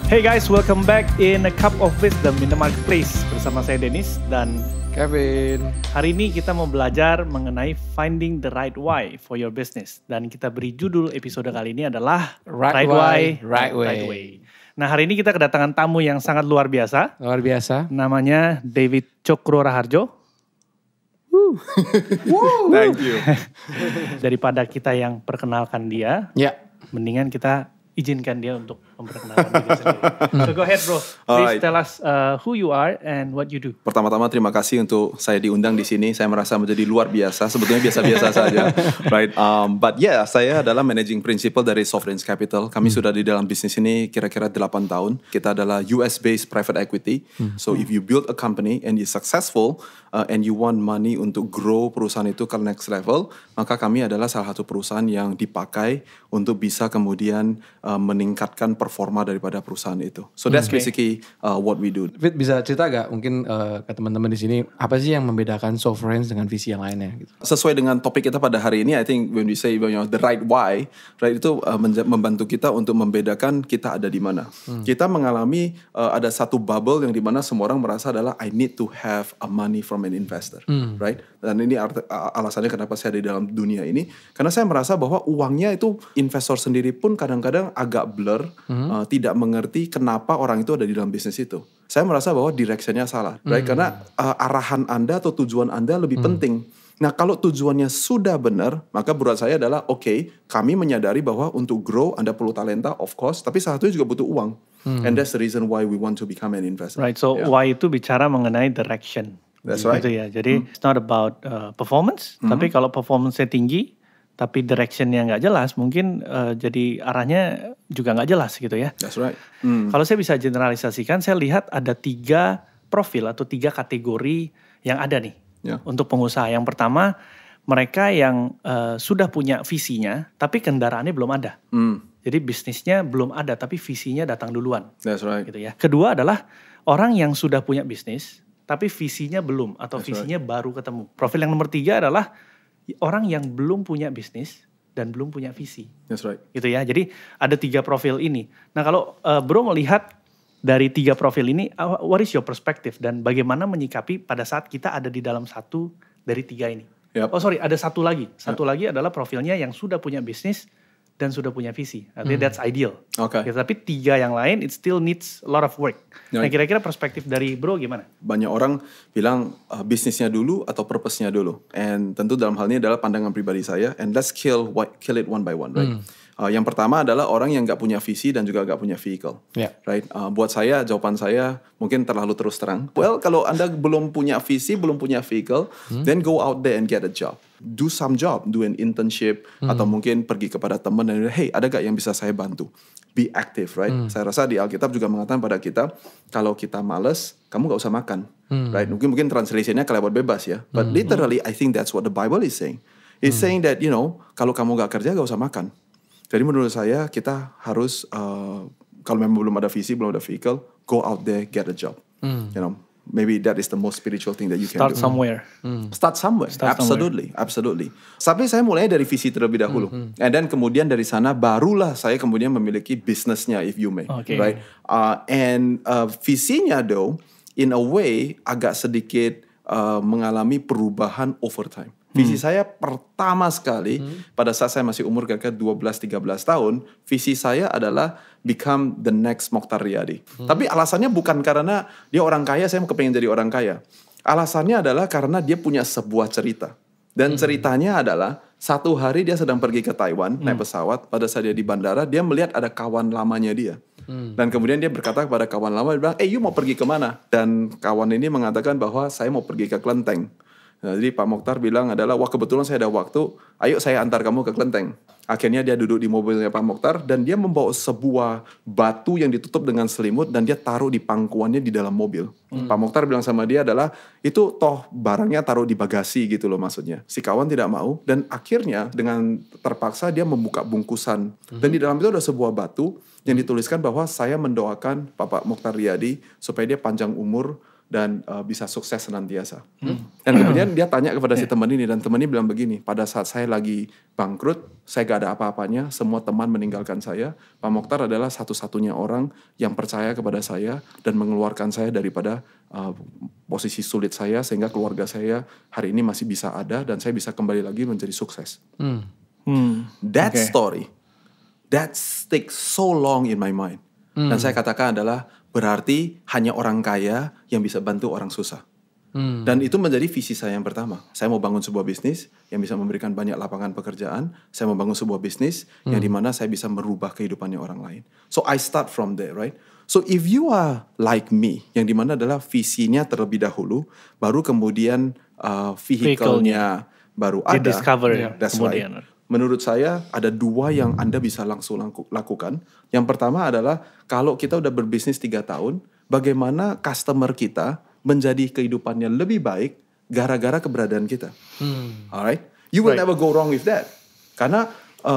Hey guys, welcome back in A Cup of Wisdom in the Marketplace. Bersama saya Dennis dan Kevin. Hari ini kita mau belajar mengenai finding the right why for your business. Dan kita beri judul episode kali ini adalah Right Why, Right Way. Nah, hari ini kita kedatangan tamu yang sangat luar biasa. Luar biasa. Namanya David Cokro Raharjo. Thank you. Daripada kita yang perkenalkan dia, Ya. mendingan kita izinkan dia untuk memperkenalkan diri sendiri. So go ahead bro, please Alright. tell us who you are and what you do. Pertama-tama terima kasih untuk saya diundang di sini. Saya merasa menjadi luar biasa. Sebetulnya biasa-biasa saja, right? But yeah, saya adalah managing principal dari Sovereign Capital. Kami sudah di dalam bisnis ini kira-kira 8 tahun. Kita adalah US-based private equity. So if you build a company and you're successful and you want money untuk grow perusahaan itu ke next level, maka kami adalah salah satu perusahaan yang dipakai untuk bisa kemudian meningkatkan performa daripada perusahaan itu. So that's basically what we do. Fit, bisa cerita gak mungkin ke teman-teman di sini apa sih yang membedakan Sovereign dengan visi yang lainnya gitu? Sesuai dengan topik kita pada hari ini, I think when we say the right why, right, itu membantu kita untuk membedakan kita ada di mana. Kita mengalami ada satu bubble yang di mana semua orang merasa adalah I need to have a money from an investor, right? Dan ini alasannya kenapa saya ada di dalam dunia ini, karena saya merasa bahwa uangnya itu investor sendiri pun kadang-kadang agak blur, tidak mengerti kenapa orang itu ada di dalam bisnis itu. Saya merasa bahwa directionnya salah, right? Karena arahan Anda atau tujuan Anda lebih penting. Nah, kalau tujuannya sudah benar, maka buat saya adalah kami menyadari bahwa untuk grow Anda perlu talenta, of course, tapi salah satunya juga butuh uang. And that's the reason why we want to become an investor. Right, so why itu bicara mengenai direction. That's right. Gitu ya. Jadi it's not about performance, tapi kalau performance-nya tinggi, tapi direction-nya nggak jelas, mungkin jadi arahnya juga nggak jelas gitu ya. That's right. Kalau saya bisa generalisasikan, saya lihat ada 3 profil atau 3 kategori yang ada nih untuk pengusaha. Yang pertama, mereka yang sudah punya visinya, tapi kendaraannya belum ada. Jadi bisnisnya belum ada, tapi visinya datang duluan. That's right. Gitu ya. Kedua adalah orang yang sudah punya bisnis, tapi visinya belum atau visinya baru ketemu. Profil yang nomor 3 adalah orang yang belum punya bisnis dan belum punya visi. That's right. Gitu ya. Jadi ada 3 profil ini. Nah kalau bro melihat dari 3 profil ini, what is your perspective dan bagaimana menyikapi pada saat kita ada di dalam satu dari 3 ini? Yep. Oh sorry, ada satu lagi. Satu lagi adalah profilnya yang sudah punya bisnis dan sudah punya visi. Artinya that's ideal. Okay. Ya, tapi 3 yang lain it still needs a lot of work. Nah kira-kira perspektif dari bro gimana? Banyak orang bilang bisnisnya dulu atau purpose-nya dulu. And tentu dalam hal ini adalah pandangan pribadi saya. And let's kill it one by one, right? Yang pertama adalah orang yang gak punya visi dan juga gak punya vehicle, right? Buat saya, jawaban saya mungkin terlalu terus terang. Well, kalau Anda belum punya visi, belum punya vehicle, then go out there and get a job. Do some job, do an internship, atau mungkin pergi kepada teman dan hey, ada gak yang bisa saya bantu? Be active, right? Saya rasa di Alkitab juga mengatakan pada kita, kalau kita malas, kamu gak usah makan, right? Mungkin translation-nya kelewat bebas ya. But literally, I think that's what the Bible is saying. It's saying that, kalau kamu gak kerja, gak usah makan. Jadi menurut saya kita harus kalau memang belum ada visi, belum ada vehicle, go out there, get a job. Maybe that is the most spiritual thing that you can Start do. somewhere. Start somewhere. Absolutely. Tapi saya mulai dari visi terlebih dahulu. And then kemudian dari sana barulah saya kemudian memiliki bisnisnya, if you may. Right? And visinya though, in a way agak sedikit mengalami perubahan over time. Visi saya pertama sekali pada saat saya masih umur kira-kira 12-13 tahun, visi saya adalah become the next Mokhtar Riyadi. Tapi alasannya bukan karena dia orang kaya, saya mau kepengen jadi orang kaya. Alasannya adalah karena dia punya sebuah cerita. Dan ceritanya adalah satu hari dia sedang pergi ke Taiwan, naik pesawat, pada saat dia di bandara, dia melihat ada kawan lamanya dia. Dan kemudian dia berkata kepada kawan lama, dia bilang, you mau pergi kemana? Dan kawan ini mengatakan bahwa saya mau pergi ke Klenteng. Nah, jadi Pak Mokhtar bilang adalah, wah kebetulan saya ada waktu, ayo saya antar kamu ke Klenteng. Akhirnya dia duduk di mobilnya Pak Mokhtar dan dia membawa sebuah batu yang ditutup dengan selimut dan dia taruh di pangkuannya di dalam mobil. Pak Mokhtar bilang sama dia adalah, itu toh barangnya taruh di bagasi gitu loh maksudnya. Si kawan tidak mau dan akhirnya dengan terpaksa dia membuka bungkusan. Dan di dalam itu ada sebuah batu yang dituliskan bahwa saya mendoakan Bapak Mokhtar Riyadi supaya dia panjang umur dan bisa sukses senantiasa. Dan kemudian dia tanya kepada si teman ini, dan teman ini bilang begini, pada saat saya lagi bangkrut, saya gak ada apa-apanya, semua teman meninggalkan saya, Pak Mokhtar adalah satu-satunya orang yang percaya kepada saya dan mengeluarkan saya daripada posisi sulit saya, sehingga keluarga saya hari ini masih bisa ada dan saya bisa kembali lagi menjadi sukses. That story, that sticks so long in my mind. Dan saya katakan adalah berarti hanya orang kaya yang bisa bantu orang susah. Dan itu menjadi visi saya yang pertama. Saya mau bangun sebuah bisnis yang bisa memberikan banyak lapangan pekerjaan. Saya mau bangun sebuah bisnis yang dimana saya bisa merubah kehidupannya orang lain. So I start from there, right? So if you are like me, yang dimana adalah visinya terlebih dahulu, baru kemudian vehicle-nya baru ada. Discover That's kemudian. Right. Menurut saya ada 2 yang Anda bisa langsung lakukan. Yang pertama adalah kalau kita udah berbisnis 3 tahun, bagaimana customer kita menjadi kehidupannya lebih baik gara-gara keberadaan kita. Alright? You will never go wrong with that. Karena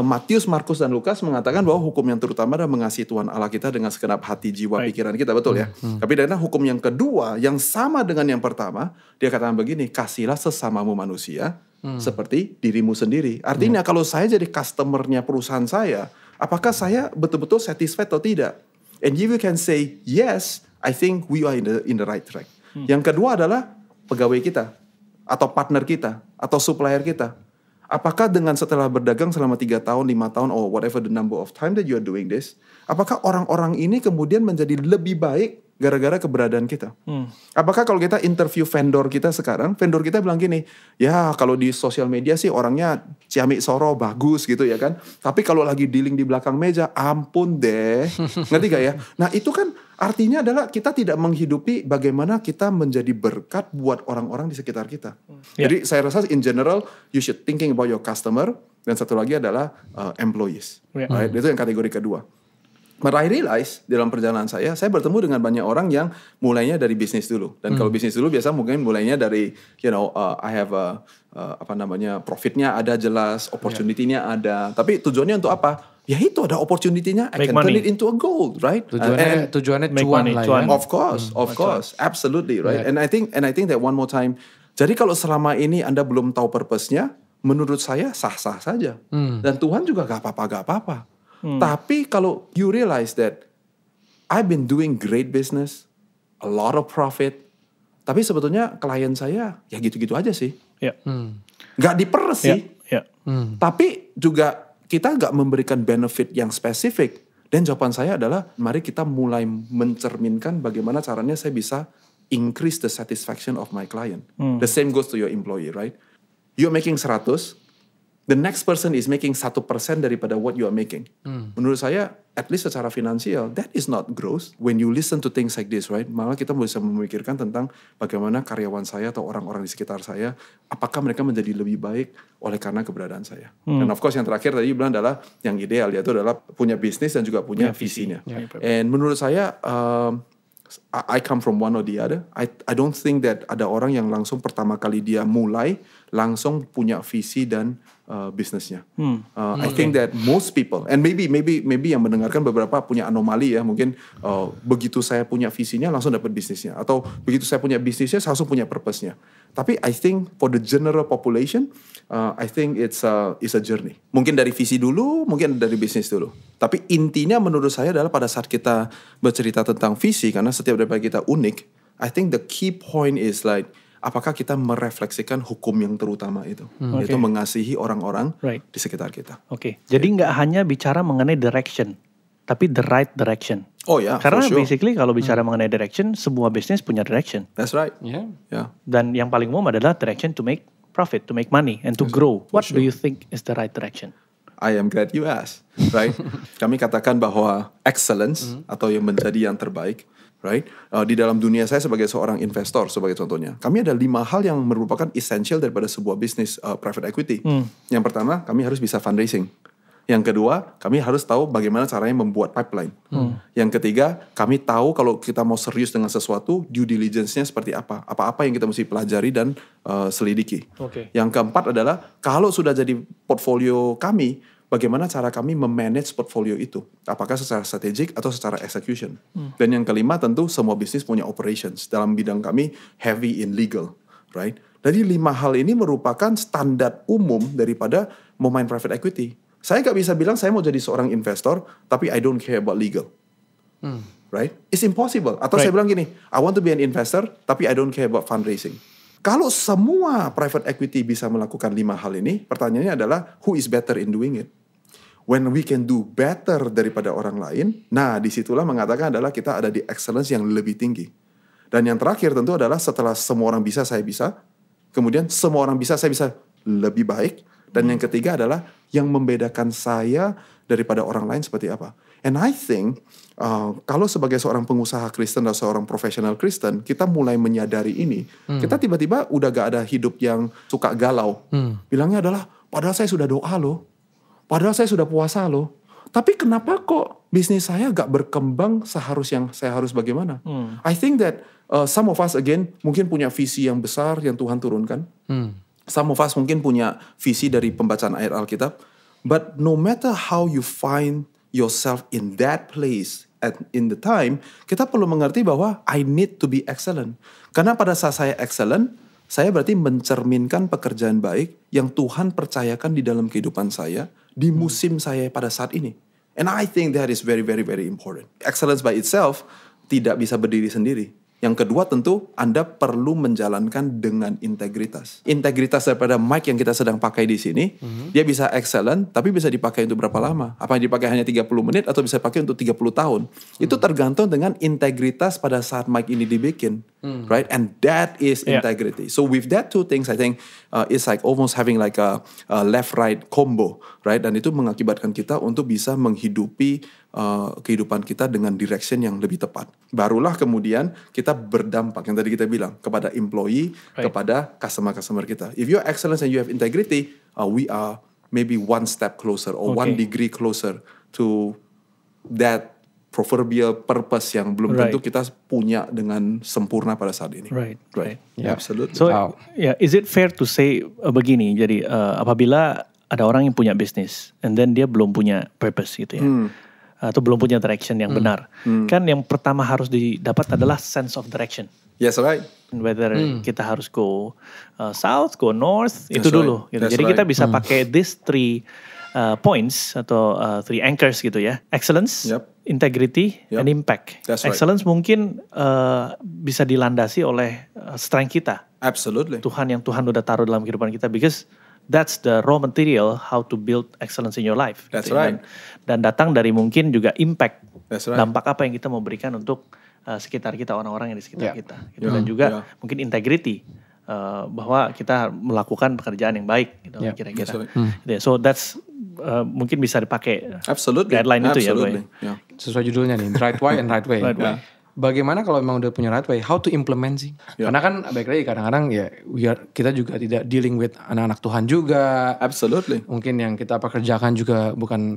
Matius, Markus, dan Lukas mengatakan bahwa hukum yang terutama adalah mengasihi Tuhan Allah kita dengan segenap hati, jiwa, pikiran kita. Betul ya? Tapi dengan hukum yang kedua, yang sama dengan yang pertama, dia katakan begini, kasihlah sesamamu manusia seperti dirimu sendiri. Artinya kalau saya jadi customer-nya perusahaan saya, apakah saya betul-betul satisfied atau tidak? And if you can say yes, I think we are in the right track. Yang kedua adalah pegawai kita, atau partner kita, atau supplier kita. Apakah dengan setelah berdagang selama 3 tahun, 5 tahun, or whatever the number of time that you are doing this, apakah orang-orang ini kemudian menjadi lebih baik gara-gara keberadaan kita? Apakah kalau kita interview vendor kita sekarang, vendor kita bilang gini, ya kalau di sosial media sih orangnya ciamik soro, bagus gitu ya kan. Tapi kalau lagi dealing di belakang meja, ampun deh. Ngerti gak ya? Nah itu kan artinya adalah kita tidak menghidupi bagaimana kita menjadi berkat buat orang-orang di sekitar kita. Jadi saya rasa in general, you should thinking about your customer. Dan satu lagi adalah employees. Right? Itu yang kategori kedua. But I realize dalam perjalanan saya bertemu dengan banyak orang yang mulainya dari bisnis dulu. Dan kalau bisnis dulu biasa mungkin mulainya dari, I have profitnya ada jelas, opportunity-nya ada. Tapi tujuannya untuk apa? Ya itu ada opportunity-nya, I can turn it into a gold, right? Tujuannya cuan lah ya. Of course, absolutely, right? Yeah. And I think that one more time. Jadi kalau selama ini Anda belum tahu purpose-nya, menurut saya sah-sah saja. Dan Tuhan juga gak apa-apa. Tapi kalau you realize that I've been doing great business, a lot of profit, tapi sebetulnya klien saya ya gitu-gitu aja sih. Gak diperes sih. Tapi juga kita gak memberikan benefit yang spesifik. Dan jawaban saya adalah mari kita mulai mencerminkan bagaimana caranya saya bisa increase the satisfaction of my client. The same goes to your employee, right? You're making 100, the next person is making 1% daripada what you are making. Menurut saya, at least secara finansial, that is not gross. When you listen to things like this, right? Malah kita bisa memikirkan tentang bagaimana karyawan saya atau orang-orang di sekitar saya, apakah mereka menjadi lebih baik oleh karena keberadaan saya. Dan of course yang terakhir tadi bilang adalah yang ideal, yaitu adalah punya bisnis dan juga punya visinya. And menurut saya, I come from one or the other. I don't think that ada orang yang langsung pertama kali dia mulai langsung punya visi dan bisnisnya. I think that most people, and maybe yang mendengarkan beberapa punya anomali ya, mungkin begitu saya punya visinya langsung dapat bisnisnya, atau begitu saya punya bisnisnya langsung punya purpose-nya. Tapi I think for the general population, I think it's a journey. Mungkin dari visi dulu, mungkin dari bisnis dulu. Tapi intinya menurut saya adalah pada saat kita bercerita tentang visi, karena setiap daripada kita unik, I think the key point is like, apakah kita merefleksikan hukum yang terutama itu, yaitu mengasihi orang-orang di sekitar kita. Jadi nggak hanya bicara mengenai direction, tapi the right direction. Oh ya, karena basically kalau bicara mengenai direction, semua bisnis punya direction. That's right. Dan yang paling umum adalah direction to make profit, to make money, and to grow. What do you think is the right direction? I am glad you asked, right? Kami katakan bahwa excellence atau yang menjadi yang terbaik, right? Di dalam dunia saya sebagai seorang investor, sebagai contohnya, kami ada 5 hal yang merupakan essential daripada sebuah bisnis private equity. Yang pertama, kami harus bisa fundraising. Yang kedua, kami harus tahu bagaimana caranya membuat pipeline. Yang ketiga, kami tahu kalau kita mau serius dengan sesuatu, due diligence-nya seperti apa. Apa-apa yang kita mesti pelajari dan selidiki. Yang keempat adalah, kalau sudah jadi portfolio kami, bagaimana cara kami memanage portfolio itu. Apakah secara strategik atau secara execution. Dan yang kelima tentu semua bisnis punya operations. Dalam bidang kami heavy in legal, right? Jadi 5 hal ini merupakan standar umum daripada mau main private equity. Saya gak bisa bilang saya mau jadi seorang investor, tapi I don't care about legal. Right? It's impossible. Atau saya bilang gini, I want to be an investor, tapi I don't care about fundraising. Kalau semua private equity bisa melakukan 5 hal ini, pertanyaannya adalah, who is better in doing it? When we can do better daripada orang lain, nah disitulah mengatakan adalah kita ada di excellence yang lebih tinggi. Dan yang terakhir tentu adalah setelah semua orang bisa, saya bisa. Kemudian semua orang bisa, saya bisa lebih baik. Dan yang ketiga adalah yang membedakan saya daripada orang lain seperti apa. And I think kalau sebagai seorang pengusaha Kristen atau seorang profesional Kristen, kita mulai menyadari ini. Kita tiba-tiba udah gak ada hidup yang suka galau. Bilangnya adalah, padahal saya sudah doa loh. Padahal saya sudah puasa loh. Tapi kenapa kok bisnis saya gak berkembang yang saya harus bagaimana? I think that some of us again mungkin punya visi yang besar yang Tuhan turunkan. Some of us mungkin punya visi dari pembacaan ayat Alkitab. But no matter how you find yourself in that place at in the time, kita perlu mengerti bahwa I need to be excellent. Karena pada saat saya excellent, saya berarti mencerminkan pekerjaan baik yang Tuhan percayakan di dalam kehidupan saya di musim saya pada saat ini. And I think that is very, very, very important. Excellence by itself tidak bisa berdiri sendiri. Yang kedua tentu Anda perlu menjalankan dengan integritas. Integritas daripada mic yang kita sedang pakai di sini, dia bisa excellent, tapi bisa dipakai untuk berapa lama? Apa yang dipakai hanya 30 menit atau bisa dipakai untuk 30 tahun? Itu tergantung dengan integritas pada saat mic ini dibikin. Right? And that is integrity. So with that two things, I think it's like almost having like a left-right combo. Right? Dan itu mengakibatkan kita untuk bisa menghidupi kehidupan kita dengan direction yang lebih tepat. Barulah kemudian kita berdampak yang tadi kita bilang kepada employee, kepada customer kita. If you're excellent and you have integrity, we are maybe one step closer or 1 degree closer to that proverbial purpose yang belum tentu kita punya dengan sempurna pada saat ini. Right. Yeah, absolutely. So, is it fair to say begini? Jadi apabila ada orang yang punya bisnis, and then dia belum punya purpose gitu ya. Atau belum punya direction yang benar. Kan yang pertama harus didapat adalah sense of direction. Yes, right. Whether kita harus go south, go north, itu dulu. Gitu. Jadi kita bisa pakai these 3 points atau 3 anchors gitu ya. Excellence, integrity, and impact. Excellence mungkin bisa dilandasi oleh strength kita. Absolutely. Tuhan udah taruh dalam kehidupan kita, because that's the raw material how to build excellence in your life. That's gitu. right. Dan datang dari mungkin juga impact. That's right. Dampak apa yang kita mau berikan untuk sekitar kita, orang-orang yang di sekitar kita. Gitu. Dan juga mungkin integrity. Bahwa kita melakukan pekerjaan yang baik. Gitu, kira-kira. Right. So that's mungkin bisa dipakai. Absolutely. Guideline itu ya. Sesuai judulnya nih, right way and right way. Bagaimana kalau memang udah punya right way, how to implement sih? Karena kan baik lagi kadang-kadang ya kita juga tidak dealing with anak-anak Tuhan juga. Absolutely. Mungkin yang kita pekerjakan juga bukan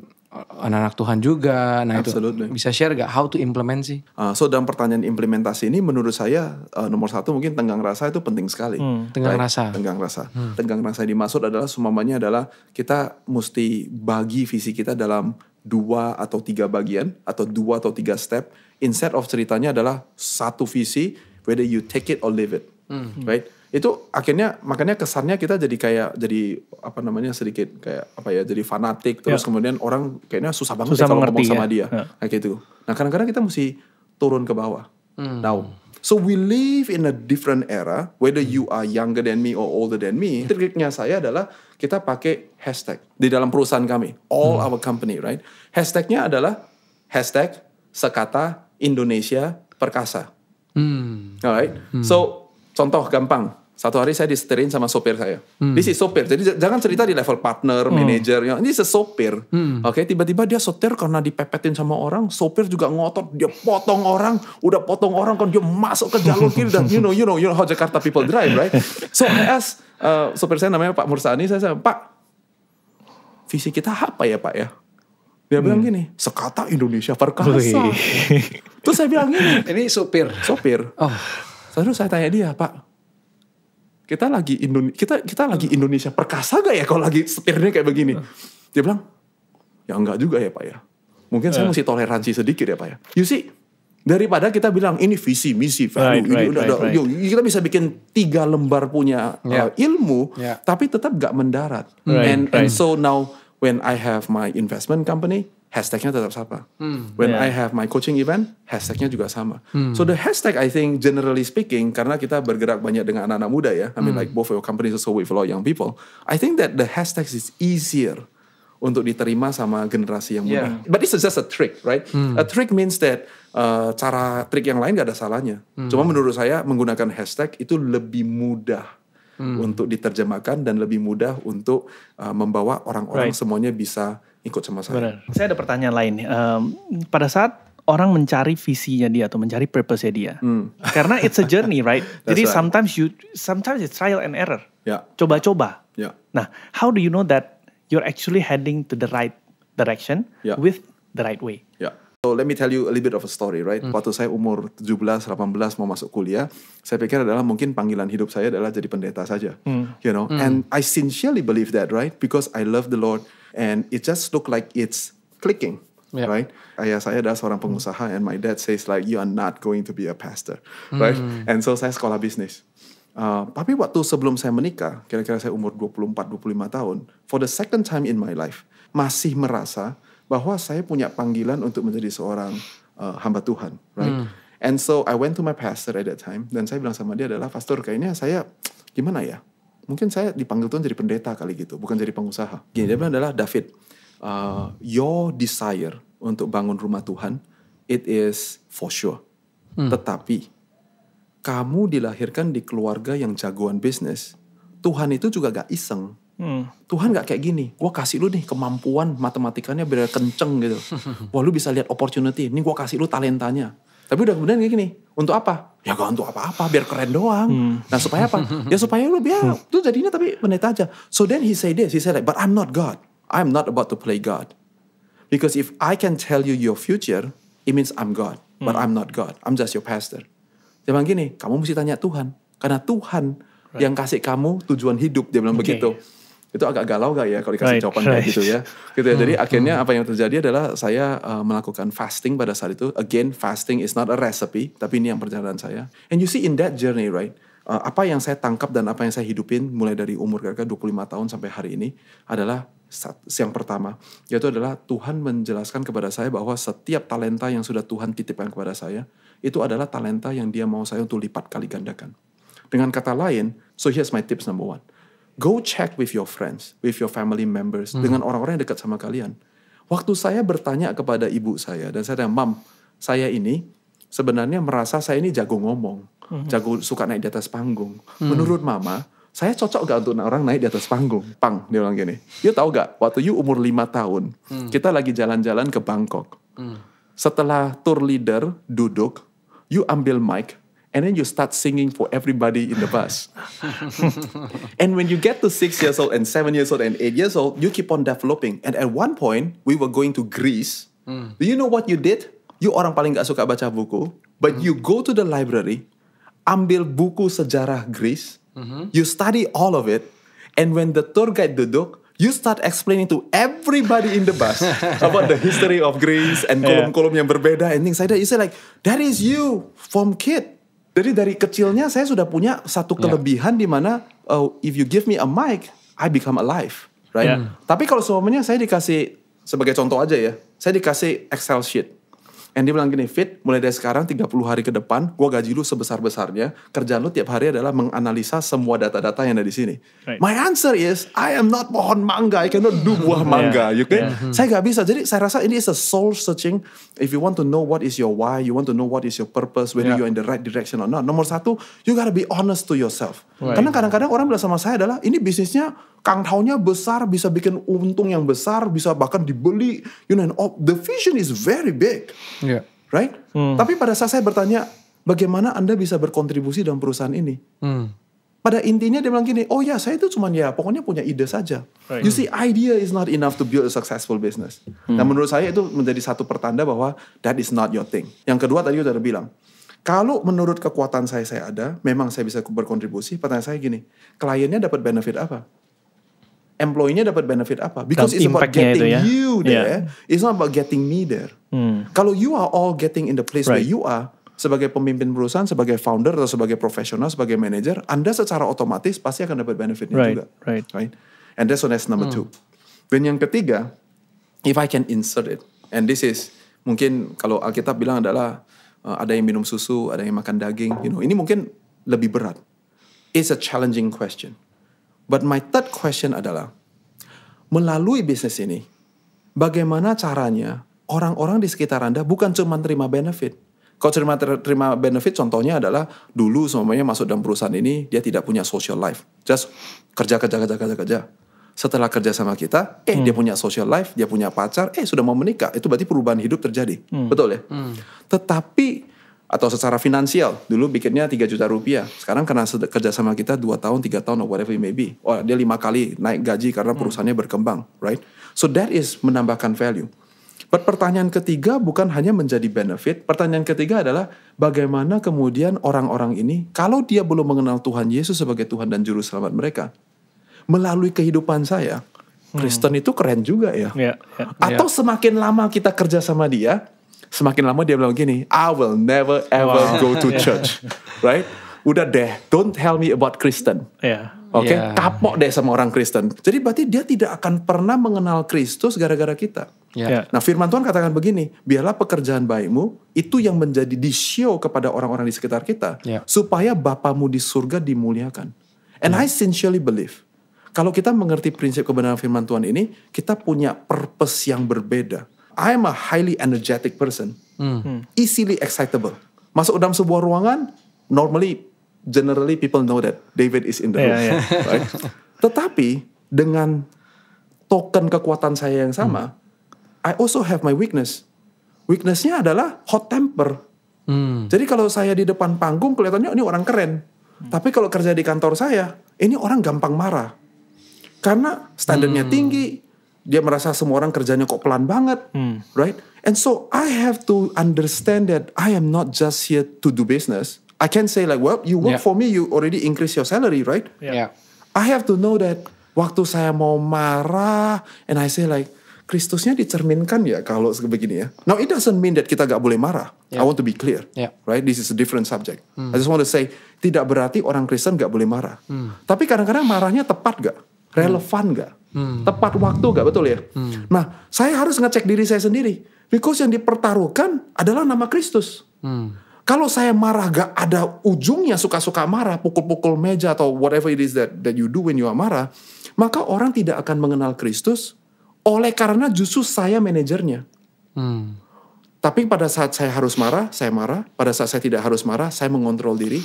anak-anak Tuhan juga. Nah Absolutely. Itu bisa share gak how to implement sih? So dalam pertanyaan implementasi ini menurut saya nomor 1 mungkin tenggang rasa itu penting sekali. Tenggang rasa. Tenggang rasa. Tenggang rasa yang dimaksud adalah sumamanya adalah kita mesti bagi visi kita dalam 2 atau 3 bagian atau 2 atau 3 step. Instead of ceritanya adalah satu visi, whether you take it or leave it, right? Itu akhirnya makanya kesannya kita jadi sedikit kayak jadi fanatik, terus kemudian orang kayaknya susah banget kalau ngomong sama dia, kayak gitu. Nah kadang-kadang kita mesti turun ke bawah. Now, so we live in a different era, whether you are younger than me or older than me. Triknya saya adalah kita pakai hashtag di dalam perusahaan kami, all our company, right? Hashtagnya adalah hashtag sekata Indonesia perkasa. Alright. So contoh gampang. Satu hari saya disetirin sama sopir saya. This is sopir. Jadi jangan cerita di level partner, manager. Ini sopir. Oke, tiba-tiba dia setir karena dipepetin sama orang. Sopir juga ngotot. Dia potong orang. Udah potong orang kan dia masuk ke jalur kiri. Dan you know how Jakarta people drive, right? So I ask sopir saya namanya Pak Mursani. Saya Pak, visi kita apa ya Pak ya? Dia bilang gini, sekata Indonesia perkasa. Terus saya bilang gini, ini sopir. Terus saya tanya dia, Pak, kita lagi Indonesia perkasa gak ya kalau lagi setirnya kayak begini? Dia bilang, Ya enggak juga ya Pak ya. Mungkin saya mesti toleransi sedikit ya Pak ya. You see, daripada kita bilang ini visi, misi, value, kita bisa bikin 3 lembar punya ilmu, tapi tetap gak mendarat. And so now when I have my investment company, hashtagnya tetap sama. When I have my coaching event, hashtagnya juga sama. So the hashtag, I think generally speaking, karena kita bergerak banyak dengan anak-anak muda ya, I mean like both of your companies also with a lot of young people, I think that the hashtag is easier untuk diterima sama generasi yang muda. But this is just a trick, right? A trick means that cara trik yang lain gak ada salahnya. Cuma menurut saya menggunakan hashtag itu lebih mudah untuk diterjemahkan dan lebih mudah untuk membawa orang-orang semuanya bisa ikut sama saya. Benar. Saya ada pertanyaan lain. Pada saat orang mencari visinya dia atau mencari purpose-nya dia, karena it's a journey, right? Jadi sometimes it's trial and error. Coba-coba. Nah, how do you know that you're actually heading to the right direction with the right way? So let me tell you a little bit of a story, right? Waktu saya umur 17, 18 mau masuk kuliah, saya pikir adalah mungkin panggilan hidup saya adalah jadi pendeta saja, you know. And I sincerely believe that, right? Because I love the Lord, and it just look like it's clicking, right? Ayah saya adalah seorang pengusaha, and my dad says like, you are not going to be a pastor, right? And so saya sekolah bisnis. Tapi waktu sebelum saya menikah, kira-kira saya umur 24-25 tahun, for the second time in my life, masih merasa bahwa saya punya panggilan untuk menjadi seorang hamba Tuhan, right? And so I went to my pastor at that time, dan saya bilang sama dia adalah, pastor kayaknya saya gimana ya? Mungkin saya dipanggil Tuhan jadi pendeta kali gitu, bukan jadi pengusaha. Gini, dia bilang adalah, David, your desire untuk bangun rumah Tuhan, it is for sure. Tetapi, kamu dilahirkan di keluarga yang jagoan bisnis. Tuhan itu juga gak iseng. Tuhan gak kayak gini, gue kasih lu nih kemampuan matematikanya biar kenceng gitu. Wah lu bisa lihat opportunity, ini gue kasih lu talentanya. Tapi udah kemudian kayak gini, untuk apa? Ya gak untuk apa-apa, biar keren doang. Nah supaya apa? Ya supaya lu biar tuh jadinya tapi pendeta aja. So then he say this, he said like, but I'm not God. I'm not about to play God. Because if I can tell you your future, it means I'm God. But I'm not God, I'm just your pastor. Dia bilang gini, kamu mesti tanya Tuhan. Karena Tuhan yang kasih kamu tujuan hidup, dia bilang begitu. Itu agak galau gak ya kalau dikasih jawaban kayak gitu ya. Gitu ya. Jadi akhirnya apa yang terjadi adalah saya melakukan fasting pada saat itu. Again, fasting is not a recipe, tapi ini yang perjalanan saya. And you see in that journey, right? Apa yang saya tangkap dan apa yang saya hidupin mulai dari umur kira-kira 25 tahun sampai hari ini adalah yang pertama, yaitu adalah Tuhan menjelaskan kepada saya bahwa setiap talenta yang sudah Tuhan titipkan kepada saya, itu adalah talenta yang Dia mau saya untuk lipat kali gandakan. Dengan kata lain, so here's my tips number 1. Go check with your friends, with your family members, dengan orang-orang yang dekat sama kalian. Waktu saya bertanya kepada ibu saya, dan saya tanya, Mam, saya ini sebenarnya merasa saya ini jago ngomong, jago suka naik di atas panggung. Menurut Mama, saya cocok gak untuk orang naik di atas panggung? Pang, dia bilang gini. You tahu gak, waktu you umur 5 tahun, kita lagi jalan-jalan ke Bangkok. Setelah tour leader duduk, you ambil mic, and then you start singing for everybody in the bus. And when you get to 6 years old and 7 years old and 8 years old, you keep on developing. And at one point, we were going to Greece. Do you know what you did? You orang paling gak suka baca buku, but you go to the library, ambil buku sejarah Greece, you study all of it, and when the tour guide duduk, you start explaining to everybody in the bus about the history of Greece and kolom-kolom yang berbeda and things like that. You say like, that is you from kid. Jadi dari kecilnya saya sudah punya satu kelebihan di mana if you give me a mic, I become alive, right? Tapi kalau semuanya saya dikasih, sebagai contoh aja ya, saya dikasih Excel sheet. And dia bilang gini, Fit, mulai dari sekarang 30 hari ke depan, gue gaji lu sebesar-besarnya, kerjaan lu tiap hari adalah menganalisa semua data-data yang ada di sini. My answer is, I am not pohon mangga, I cannot do buah mangga, okay? Saya gak bisa, jadi saya rasa ini is a soul searching. If you want to know what is your why, you want to know what is your purpose, whether you're in the right direction or not. Nomor 1, you gotta be honest to yourself. Karena kadang-kadang orang bilang sama saya adalah, ini bisnisnya Kang Taunya besar, bisa bikin untung yang besar, bisa bahkan dibeli, you know, and the vision is very big. Right? Tapi pada saat saya bertanya, bagaimana Anda bisa berkontribusi dalam perusahaan ini? Pada intinya dia bilang gini, oh ya saya itu cuman ya pokoknya punya ide saja. You see, idea is not enough to build a successful business. Nah menurut saya itu menjadi satu pertanda bahwa that is not your thing. Yang kedua tadi udah bilang, kalau menurut kekuatan saya ada, memang saya bisa berkontribusi. Pertanyaan saya gini, kliennya dapat benefit apa? employee-nya dapat benefit apa? Because it's about getting you there. It's not about getting me there. Kalau you are all getting in the place where you are, sebagai pemimpin perusahaan, sebagai founder atau sebagai profesional, sebagai manager, Anda secara otomatis pasti akan dapat benefitnya juga. Right? And that's number 2. Dan yang ketiga, if I can insert it, and this is mungkin kalau Alkitab bilang adalah ada yang minum susu, ada yang makan daging, ini mungkin lebih berat. It's a challenging question. But my third question adalah, melalui bisnis ini, bagaimana caranya orang-orang di sekitar Anda bukan cuma terima benefit. Kalau terima benefit, contohnya adalah dulu semuanya masuk dalam perusahaan ini, dia tidak punya social life. Just kerja. Setelah kerja sama kita, dia punya social life, dia punya pacar, sudah mau menikah. Itu berarti perubahan hidup terjadi. Betul ya? Tetapi, atau secara finansial, dulu bikinnya 3 juta rupiah. Sekarang karena kerja sama kita 2 tahun, 3 tahun, or whatever it may be. Dia 5 kali naik gaji karena perusahaannya berkembang. Right? So that is menambahkan value. But pertanyaan ketiga bukan hanya menjadi benefit. Pertanyaan ketiga adalah bagaimana kemudian orang-orang ini, kalau dia belum mengenal Tuhan Yesus sebagai Tuhan dan Juru Selamat mereka, melalui kehidupan saya, Kristen itu keren juga ya. Atau semakin lama kita kerja sama dia, semakin lama dia bilang gini, I will never ever go to church. Right? Udah deh, don't tell me about Kristen. Oke, kapok deh sama orang Kristen. Jadi berarti dia tidak akan pernah mengenal Kristus gara-gara kita. Nah, firman Tuhan katakan begini, biarlah pekerjaan baikmu itu yang menjadi di-show kepada orang-orang di sekitar kita, supaya Bapamu di surga dimuliakan. And I sincerely believe, kalau kita mengerti prinsip kebenaran firman Tuhan ini, kita punya purpose yang berbeda. I am a highly energetic person, easily excitable. Masuk dalam sebuah ruangan, generally people know that David is in the room. Right? Tetapi dengan token kekuatan saya yang sama, I also have my weakness. Weaknessnya adalah hot temper. Jadi kalau saya di depan panggung kelihatannya ini orang keren. Tapi kalau kerja di kantor saya, ini orang gampang marah. Karena standarnya tinggi, dia merasa semua orang kerjanya kok pelan banget, right? And so I have to understand that I am not just here to do business. I can say like, well, you work for me, you already increase your salary, right? I have to know that waktu saya mau marah, and I say like, Kristusnya dicerminkan ya kalau begini ya. Now it doesn't mean that kita gak boleh marah. I want to be clear, right? This is a different subject. I just want to say, tidak berarti orang Kristen gak boleh marah. Tapi kadang-kadang marahnya tepat gak? Relevan gak? Tepat waktu gak? Betul ya? Nah, saya harus ngecek diri saya sendiri. Because yang dipertaruhkan adalah nama Kristus. Kalau saya marah gak ada ujungnya, suka-suka marah, pukul-pukul meja atau whatever it is that you do when you are marah, maka orang tidak akan mengenal Kristus oleh karena justru saya manajernya. Tapi pada saat saya harus marah, saya marah. Pada saat saya tidak harus marah, saya mengontrol diri.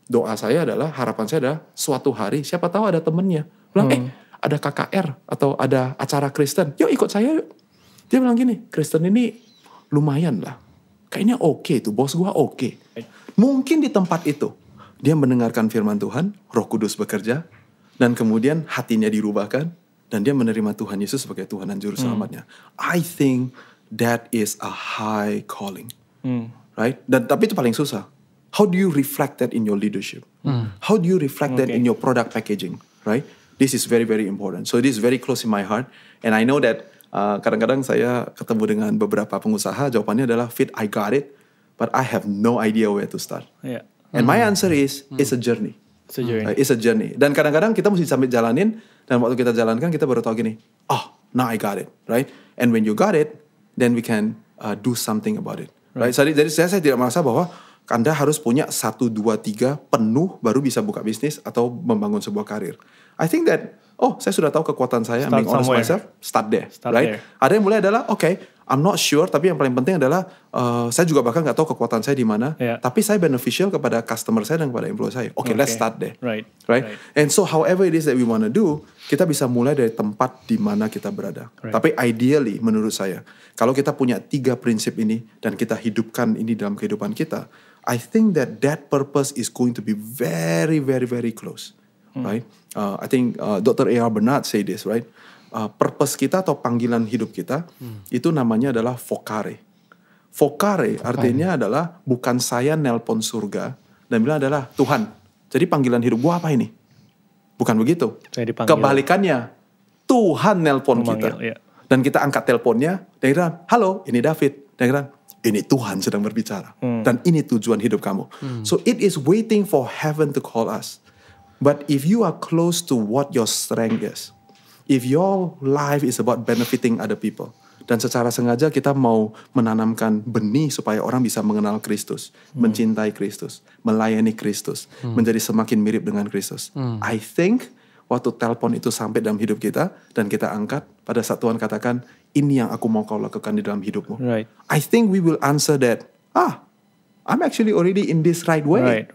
Doa saya adalah, harapan saya adalah suatu hari, siapa tahu ada temennya. Bilang, ada KKR atau ada acara Kristen, yuk ikut saya yuk. Dia bilang gini, Kristen ini lumayan lah. Kayaknya oke tuh, bos gua oke. Mungkin di tempat itu, dia mendengarkan firman Tuhan, Roh Kudus bekerja, dan kemudian hatinya dirubahkan, dan dia menerima Tuhan Yesus sebagai Tuhan dan Juru Selamatnya. I think that is a high calling. Right? Dan tapi itu paling susah. How do you reflect that in your leadership? How do you reflect that in your product packaging? Right? This is very, very important. So this is very close in my heart. And I know that kadang-kadang saya ketemu dengan beberapa pengusaha, jawabannya adalah, Fit, I got it, but I have no idea where to start. And my answer is, it's a journey. It's a journey. Dan kadang-kadang kita mesti sambil jalanin, dan waktu kita jalankan kita baru tahu gini, now I got it, right? And when you got it, then we can do something about it, right? Jadi saya tidak merasa bahwa Anda harus punya 1, 2, 3 penuh baru bisa buka bisnis atau membangun sebuah karir. I think that, saya sudah tahu kekuatan saya, I'm being honest myself, start there, right? Ada yang mulai adalah, I'm not sure, tapi yang paling penting adalah, saya juga bahkan gak tahu kekuatan saya di mana, tapi saya beneficial kepada customer saya dan kepada employee saya. Let's start there, right? And so however it is that we want to do, kita bisa mulai dari tempat di mana kita berada. Tapi ideally, menurut saya, kalau kita punya 3 prinsip ini, dan kita hidupkan ini dalam kehidupan kita, I think that purpose is going to be very, very, very close. Right? I think Dr. A.R. Bernard say this, right? Purpose kita atau panggilan hidup kita itu namanya adalah vocare. Vocare artinya adalah bukan saya nelpon surga dan bilang adalah Tuhan. Jadi panggilan hidup gua apa ini? Bukan begitu. Kebalikannya, Tuhan nelpon kita. Ya. Dan kita angkat teleponnya, dan kita, halo, ini David. Dan kita, ini Tuhan sedang berbicara. Dan ini tujuan hidup kamu. So it is waiting for heaven to call us. But if you are close to what your strength is, if your life is about benefiting other people, dan secara sengaja kita mau menanamkan benih supaya orang bisa mengenal Kristus, mencintai Kristus, melayani Kristus, menjadi semakin mirip dengan Kristus. I think waktu telepon itu sampai dalam hidup kita dan kita angkat, pada saat Tuhan katakan, ini yang aku mau kau lakukan di dalam hidupmu. Right. I think we will answer that, I'm actually already in this right way.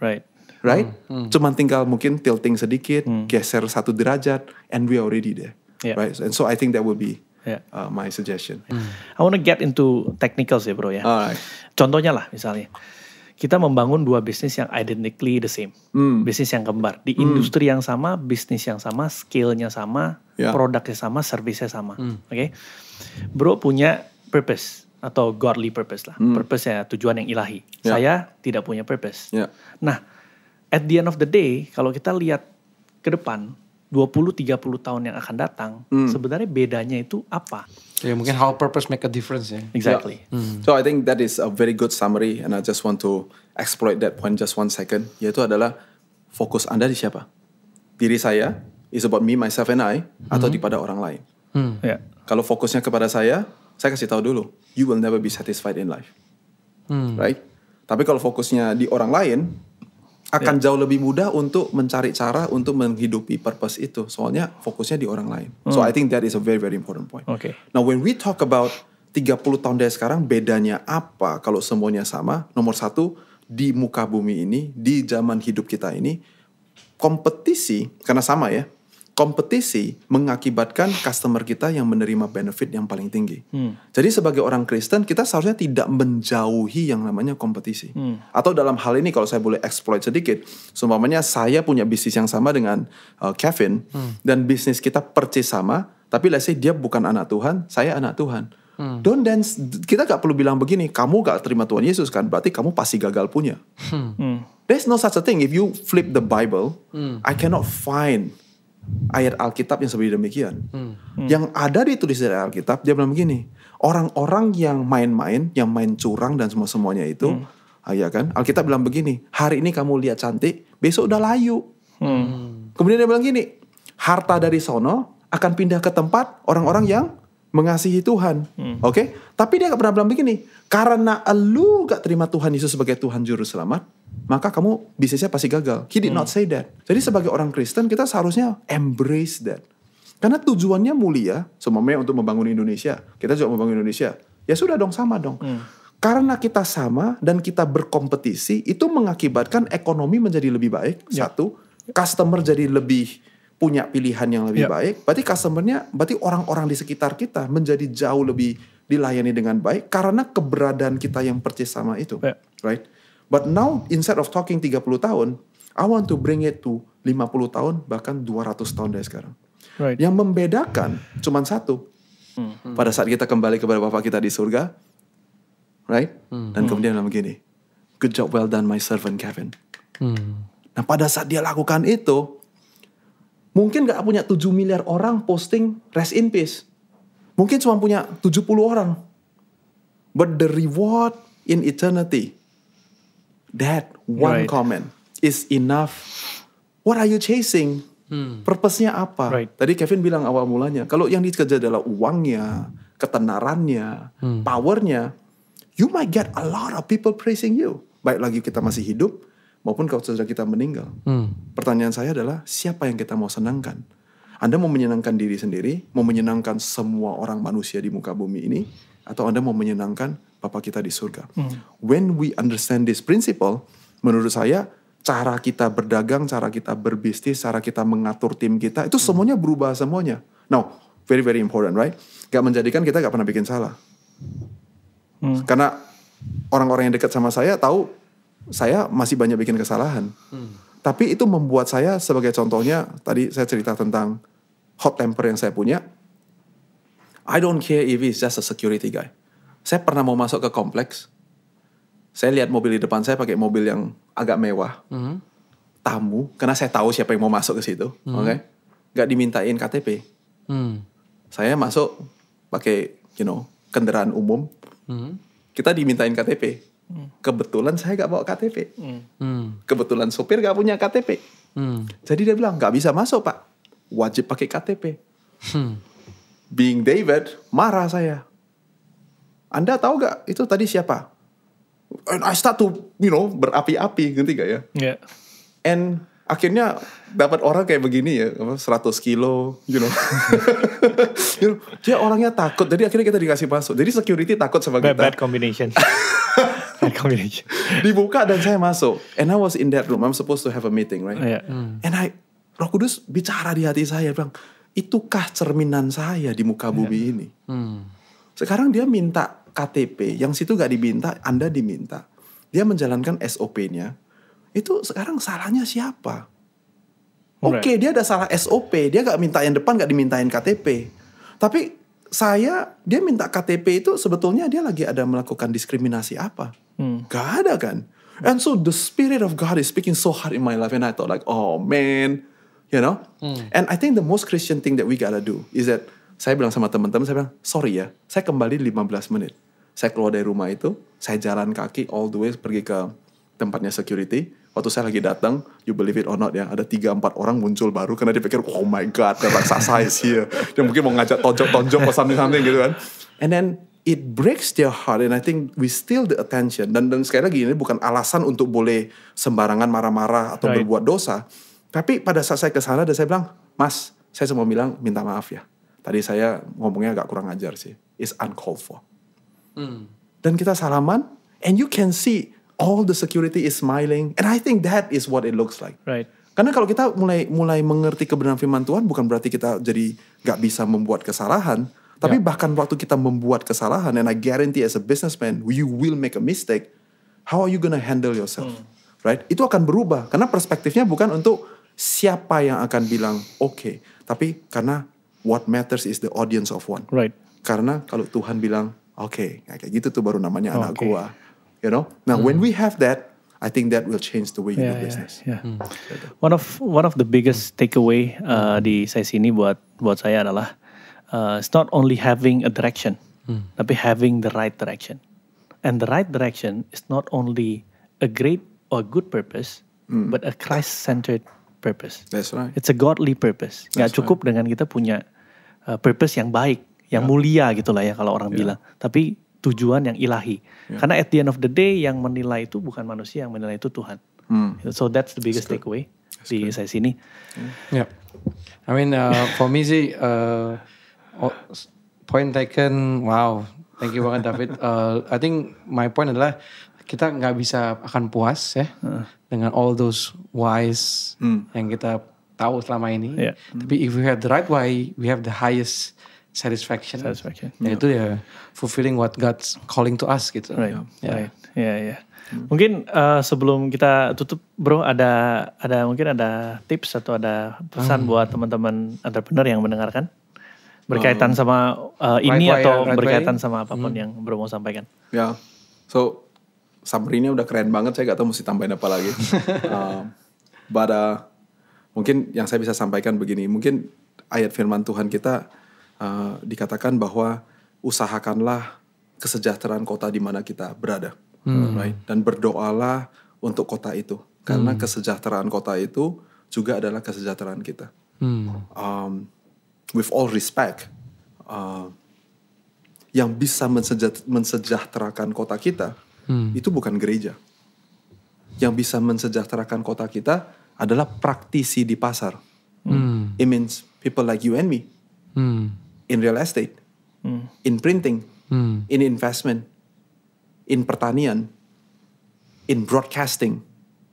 Right? Cuman tinggal mungkin tilting sedikit, geser 1 derajat, and we are already there. Yeah. Right? And so I think that would be my suggestion. I want to get into technicals ya bro ya. Alright. Contohnya lah misalnya, kita membangun 2 bisnis yang identically the same. Bisnis yang kembar. Di industri yang sama, bisnis yang sama, scale-nya sama, produknya sama, service-nya sama. Oke? Bro punya purpose atau godly purpose lah. Purpose-nya tujuan yang ilahi. Saya tidak punya purpose. Nah, at the end of the day, kalau kita lihat ke depan, 20-30 tahun yang akan datang, sebenarnya bedanya itu apa? Ya mungkin how purpose make a difference ya. Exactly. So I think that is a very good summary, and I just want to exploit that point just 1 second. Yaitu adalah fokus Anda di siapa? Diri saya, is about me, myself, and I, atau di pada orang lain. Kalau fokusnya kepada saya kasih tahu dulu, you will never be satisfied in life. Right? Tapi kalau fokusnya di orang lain, akan jauh lebih mudah untuk mencari cara untuk menghidupi purpose itu. Soalnya fokusnya di orang lain. So I think that is a very, very important point. Okay. Now when we talk about 30 tahun dari sekarang, bedanya apa kalau semuanya sama? Nomor 1, di muka bumi ini, di zaman hidup kita ini, kompetisi, karena sama ya, kompetisi mengakibatkan customer kita yang menerima benefit yang paling tinggi. Jadi sebagai orang Kristen, kita seharusnya tidak menjauhi yang namanya kompetisi. Atau dalam hal ini kalau saya boleh exploit sedikit, seumpamanya saya punya bisnis yang sama dengan Kevin, dan bisnis kita persis sama, tapi let's say dia bukan anak Tuhan, saya anak Tuhan. Don't dance, kita gak perlu bilang begini, kamu gak terima Tuhan Yesus kan, berarti kamu pasti gagal punya. There's no such a thing. If you flip the Bible, I cannot find ayat Alkitab yang seperti demikian. Yang ada ditulis dari Alkitab, dia bilang begini, orang-orang yang main-main, yang main curang dan semuanya itu, ya kan? Alkitab bilang begini, hari ini kamu lihat cantik, besok udah layu. Kemudian dia bilang gini, harta dari sono akan pindah ke tempat orang-orang yang mengasihi Tuhan. Oke? Tapi dia gak pernah bilang begini, karena lu gak terima Tuhan Yesus sebagai Tuhan Juru Selamat, maka kamu bisnisnya pasti gagal. He did not say that. Jadi sebagai orang Kristen, kita seharusnya embrace that. Karena tujuannya mulia, semuanya untuk membangun Indonesia. Kita juga membangun Indonesia. Ya sudah dong, sama dong. Karena kita sama dan kita berkompetisi, itu mengakibatkan ekonomi menjadi lebih baik. Satu, customer jadi lebih punya pilihan yang lebih baik. Berarti customernya, berarti orang-orang di sekitar kita menjadi jauh lebih dilayani dengan baik karena keberadaan kita yang persis sama itu. Right? But now, instead of talking 30 tahun, I want to bring it to 50 tahun, bahkan 200 tahun dari sekarang. Right. Yang membedakan cuma satu. Pada saat kita kembali kepada Bapa kita di surga, right? Dan kemudian bilang begini, good job, well done my servant Kevin. Nah pada saat dia lakukan itu, mungkin gak punya 7 miliar orang posting rest in peace. Mungkin cuma punya 70 orang. But the reward in eternity, that one comment is enough. What are you chasing? Purpose-nya apa? Tadi Kevin bilang awal mulanya, kalau yang dikejar adalah uangnya, ketenarannya, powernya, you might get a lot of people praising you. Baik lagi kita masih hidup, maupun kalau sudah kita meninggal. Pertanyaan saya adalah, siapa yang kita mau senangkan? Anda mau menyenangkan diri sendiri, mau menyenangkan semua orang manusia di muka bumi ini, atau Anda mau menyenangkan Bapa kita di surga? When we understand this principle, menurut saya, cara kita berdagang, cara kita berbisnis, cara kita mengatur tim kita, itu semuanya berubah semuanya. Now, very very important, right? Gak menjadikan kita gak pernah bikin salah. Karena orang-orang yang dekat sama saya tahu, saya masih banyak bikin kesalahan. Tapi itu membuat saya, sebagai contohnya, tadi saya cerita tentang hot temper yang saya punya. I don't care if he's just a security guy. Saya pernah mau masuk ke kompleks. Saya lihat mobil di depan saya pakai mobil yang agak mewah. Tamu, karena saya tahu siapa yang mau masuk ke situ. Gak dimintain KTP. Saya masuk pakai kendaraan umum. Kita dimintain KTP. Kebetulan saya gak bawa KTP. Kebetulan sopir gak punya KTP. Jadi dia bilang gak bisa masuk Pak, wajib pakai KTP. Being David, marah saya. Anda tahu gak itu tadi siapa? And I start to berapi-api, ngerti gak ya? Yeah. And akhirnya dapat orang kayak begini ya, 100 kilo, dia orangnya takut. Jadi akhirnya kita dikasih masuk. Jadi security takut sama kita. Bad combination. Bad combination. Dibuka dan saya masuk. And I was in that room. I'm supposed to have a meeting, right? Yeah. And Roh Kudus bicara di hati saya, bilang, itukah cerminan saya di muka bumi ini? Sekarang dia minta KTP, yang situ gak diminta, Anda diminta. Dia menjalankan SOP-nya. Itu sekarang salahnya siapa? Oke, dia ada salah SOP. Dia gak minta yang depan, gak dimintain KTP. Tapi dia minta KTP itu sebetulnya dia lagi ada melakukan diskriminasi apa? Gak ada kan? And so the Spirit of God is speaking so hard in my life. And I thought like, oh man, And I think the most Christian thing that we gotta do is that, saya bilang sama teman-teman, saya bilang, sorry ya, saya kembali 15 menit. Saya keluar dari rumah itu, saya jalan kaki all the way pergi ke tempatnya security. Waktu saya lagi datang, you believe it or not ya, ada 3-4 orang muncul baru karena dia pikir, oh my God, the raksasa is here. Dia mungkin mau ngajak tonjok-tonjok atau something gitu kan. And then it breaks their heart, and I think we steal the attention. Dan sekali lagi ini bukan alasan untuk boleh sembarangan marah-marah atau berbuat dosa. Tapi pada saat saya kesana dan saya bilang, Mas, saya cuma bilang minta maaf ya. Tadi saya ngomongnya agak kurang ajar sih. It's uncalled for. Dan kita salaman, and you can see all the security is smiling, and I think that is what it looks like. Right. Karena kalau kita mulai mengerti kebenaran firman Tuhan, bukan berarti kita jadi gak bisa membuat kesalahan, tapi bahkan waktu kita membuat kesalahan, and I guarantee as a businessman, you will make a mistake. How are you gonna handle yourself? Right? Itu akan berubah, karena perspektifnya bukan untuk siapa yang akan bilang okay, tapi karena what matters is the audience of one. Right. Karena kalau Tuhan bilang okay, kayak gitu tuh baru namanya anak gua. Now when we have that, I think that will change the way you do business. Yeah. One of the biggest takeaway di sesi ini buat saya adalah it's not only having a direction, tapi having the right direction. And the right direction is not only a great or good purpose, but a Christ-centered purpose. That's right. It's a godly purpose. Gak cukup dengan kita punya purpose yang baik, yang mulia gitulah ya kalau orang bilang. Tapi tujuan yang ilahi. Karena at the end of the day yang menilai itu bukan manusia, yang menilai itu Tuhan. So that's the biggest takeaway di sesi ini. Yeah. I mean for me sih point taken. Wow, thank you banget David. I think my point adalah kita nggak bisa akan puas ya dengan all those whys yang kita tahu selama ini. Tapi if we have the right why, we have the highest satisfaction. Yaitu ya fulfilling what God's calling to us gitu. Right. Yeah. Mungkin sebelum kita tutup, bro, ada mungkin ada tips atau ada pesan buat teman-teman entrepreneur yang mendengarkan berkaitan sama ini atau berkaitan sama apapun yang bro mau sampaikan. Ya, so summary-nya udah keren banget. Saya gak tahu mesti tambahin apa lagi. But mungkin yang saya bisa sampaikan begini, mungkin ayat firman Tuhan kita dikatakan bahwa usahakanlah kesejahteraan kota di mana kita berada, right? Dan berdoalah untuk kota itu, karena kesejahteraan kota itu juga adalah kesejahteraan kita. With all respect, yang bisa mensejahterakan kota kita itu bukan gereja. Yang bisa mensejahterakan kota kita adalah praktisi di pasar. It means people like you and me. In real estate, in printing, in investment, in pertanian, in broadcasting,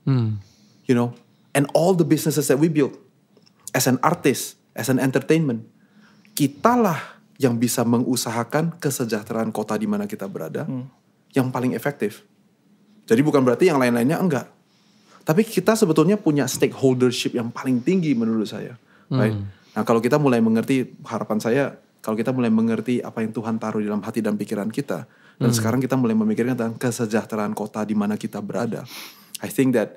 and all the businesses that we build. As an artist, as an entertainment, kitalah yang bisa mengusahakan kesejahteraan kota di mana kita berada, yang paling efektif. Jadi bukan berarti yang lain-lainnya enggak. Tapi kita sebetulnya punya stakeholdership yang paling tinggi menurut saya. Right? Nah kalau kita mulai mengerti, harapan saya, kalau kita mulai mengerti apa yang Tuhan taruh di dalam hati dan pikiran kita, dan sekarang kita mulai memikirkan tentang kesejahteraan kota di mana kita berada, I think that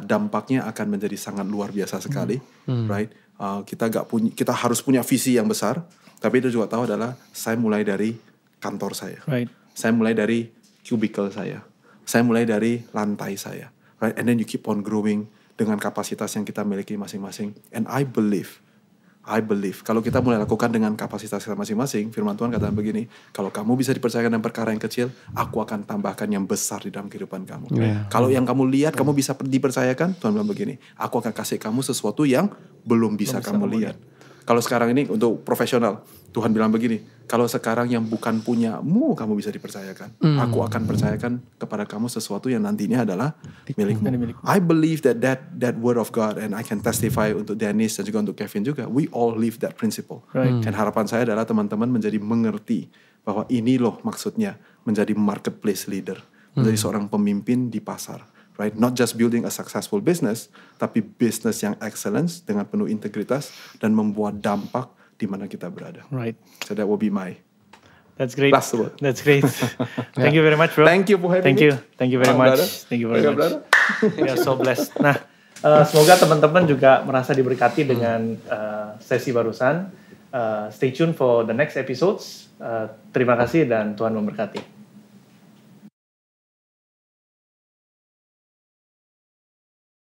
dampaknya akan menjadi sangat luar biasa sekali, right? kita harus punya visi yang besar. Tapi itu juga tahu adalah saya mulai dari kantor saya. Right. Saya mulai dari cubicle saya. Saya mulai dari lantai saya. Right? And then you keep on growing dengan kapasitas yang kita miliki masing-masing. And I believe kalau kita mulai lakukan dengan kapasitas kita masing-masing, firman Tuhan katakan begini, kalau kamu bisa dipercayakan dengan perkara yang kecil, aku akan tambahkan yang besar di dalam kehidupan kamu. Kalau yang kamu lihat, kamu bisa dipercayakan, Tuhan bilang begini, aku akan kasih kamu sesuatu yang belum bisa kamu lihat. Kalau sekarang ini untuk profesional, Tuhan bilang begini, kalau sekarang yang bukan punyamu kamu bisa dipercayakan, aku akan percayakan kepada kamu sesuatu yang nantinya adalah milikmu. I believe that word of God, and I can testify untuk Dennis dan juga untuk Kevin juga, we all live that principle. Dan harapan saya adalah teman-teman menjadi mengerti bahwa ini loh maksudnya menjadi marketplace leader, menjadi seorang pemimpin di pasar. Right, not just building a successful business, tapi business yang excellence dengan penuh integritas dan membuat dampak di mana kita berada. Right. So that will be my. That's great. Last word. That's great. Thank you very much, bro. Thank you for having me. Thank you very much. Thank you very much. We are so blessed. Nah, semoga teman-teman juga merasa diberkati dengan sesi barusan. Stay tuned for the next episodes. Terima kasih dan Tuhan memberkati.